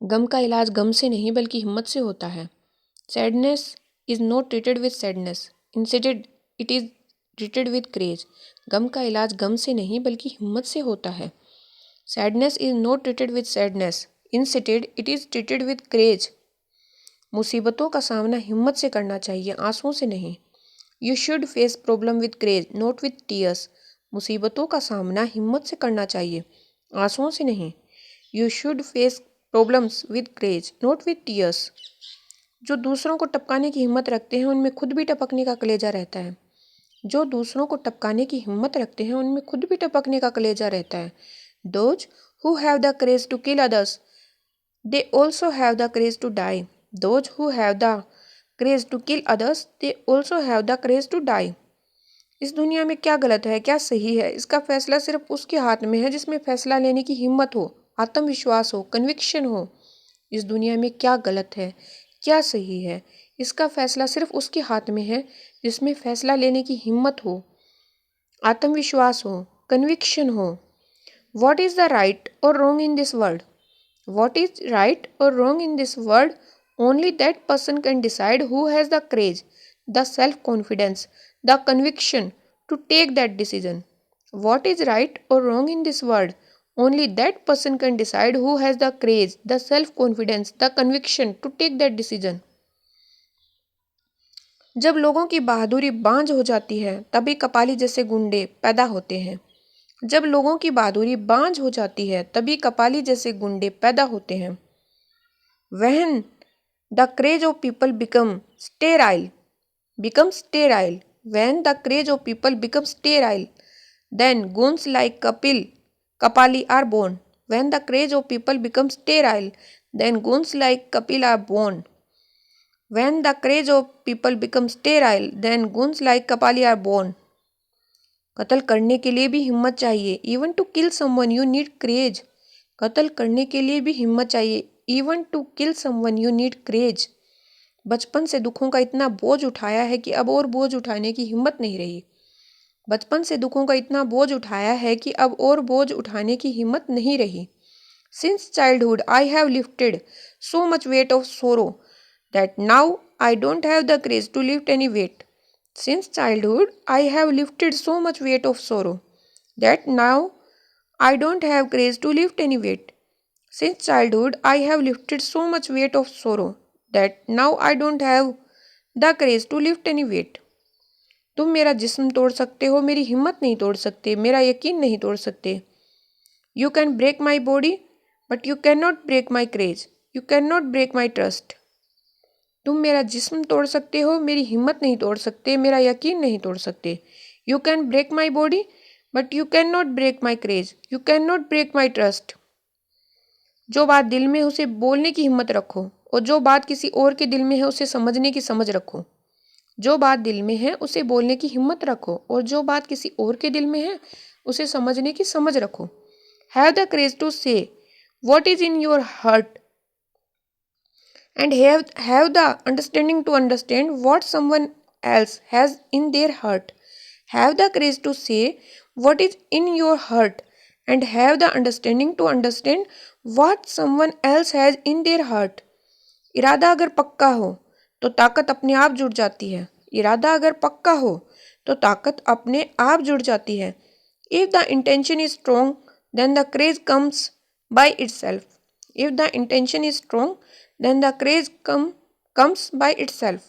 गम का इलाज गम से नहीं बल्कि हिम्मत से होता है। Sadness is not treated with sadness, instead it is treated with craze. गम का इलाज गम से नहीं बल्कि हिम्मत से होता है। Sadness is not treated with sadness, instead it is treated with craze. मुसीबतों का सामना हिम्मत से करना चाहिए, आंसुओं से नहीं। You should face problem with craze not with tears. मुसीबतों का सामना हिम्मत से करना चाहिए, आंसुओं से नहीं। You should face problems with craze not with tears. जो दूसरों को टपकाने की हिम्मत रखते हैं उनमें खुद भी टपकने का कलेजा रहता है। जो दूसरों को टपकाने की हिम्मत रखते हैं उनमें खुद भी टपकने का कलेजा रहता है। Those who have the courage to kill others, they also have the courage to die. Those who have the courage to kill others, they also have the courage to die. इस दुनिया में क्या गलत है क्या सही है, इसका फैसला सिर्फ उसके हाथ में है जिसमें फैसला लेने की हिम्मत हो, आत्मविश्वास हो, कन्विक्शन हो। इस दुनिया में क्या गलत है क्या सही है, इसका फैसला सिर्फ उसके हाथ में है जिसमें फैसला लेने की हिम्मत हो, आत्मविश्वास हो, कन्विक्शन हो। वॉट इज़ द राइट और wrong in this world? What is right और wrong in this world? Only that person can decide who has the courage, the self confidence, the conviction to take that decision. What is right और wrong in this world? Only that person can decide who has the courage, the self-confidence, the conviction to take that decision. जब लोगों की बहादुरी बांझ हो जाती है तभी कपाली जैसे गुंडे पैदा होते हैं। जब लोगों की बहादुरी बांझ हो जाती है तभी कपाली जैसे गुंडे पैदा होते हैं। When the courage of people becomes sterile, when the courage of people becomes sterile, then goons like Kapali are born. When the courage of people becomes sterile, then goons like Kapil are born. When the courage of people becomes sterile, then goons like Kapali are born. कत्ल करने के लिए भी हिम्मत चाहिए, even to kill someone you need courage. कत्ल करने के लिए भी हिम्मत चाहिए, even to kill someone you need courage. बचपन से दुखों का इतना बोझ उठाया है कि अब और बोझ उठाने की हिम्मत नहीं रही। बचपन से दुखों का इतना बोझ उठाया है कि अब और बोझ उठाने की हिम्मत नहीं रही। Since childhood I have lifted so much weight of sorrow that now I don't have the courage to lift any weight. Since childhood I have lifted so much weight of sorrow that now I don't have courage to lift any weight. Since childhood I have lifted so much weight of sorrow that now I don't have the courage to lift any weight. तुम मेरा जिस्म तोड़ सकते हो, मेरी हिम्मत नहीं तोड़ सकते, मेरा यकीन नहीं तोड़ सकते। You can break my body but you can not break my courage, you can not break my trust. तुम मेरा जिस्म तोड़ सकते हो, मेरी हिम्मत नहीं तोड़ सकते, मेरा यकीन नहीं तोड़ सकते। You can break my body but you can not break my courage, you can not break my trust. जो बात दिल में है उसे बोलने की हिम्मत रखो, और जो बात किसी और के दिल में है उसे समझने की समझ रखो। जो बात दिल में है उसे बोलने की हिम्मत रखो, और जो बात किसी और के दिल में है उसे समझने की समझ रखो। हैव द करेज टू से what is in your heart and have the understanding to understand what someone else has in their heart. Have the courage to say what is in your heart and have the understanding to understand what someone else has in their heart. इरादा अगर पक्का हो तो ताकत अपने आप जुड़ जाती है। इरादा अगर पक्का हो तो ताकत अपने आप जुड़ जाती है। If the intention is strong, then the courage comes by itself. If the intention is strong, then the courage comes by itself.